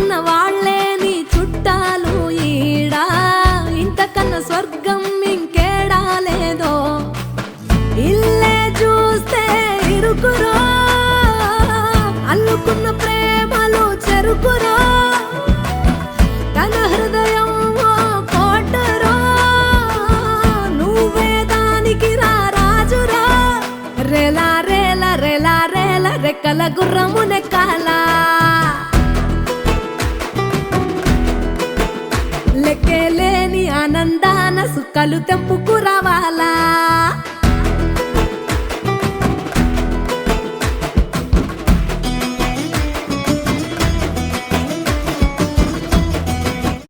అనుకున్న వాళ్ళే నీ చుట్టాలు ఈడా, ఇంతకన్నా స్వర్గం ఇంకేడా లేదో. ఇల్లే చూస్తే ఇరుకురో, అల్లుకున్న ప్రేమలు చెరుకురో, తన హృదయం ఓ కోటరో, నువ్వే దానికి రాజురా. రేలా రేలా రేలా రేలా రెక్కల గుర్రము నెక్కాలా, లెక్కేలేని ఆనందాన సుక్కలు తెంపుకు రావాలా.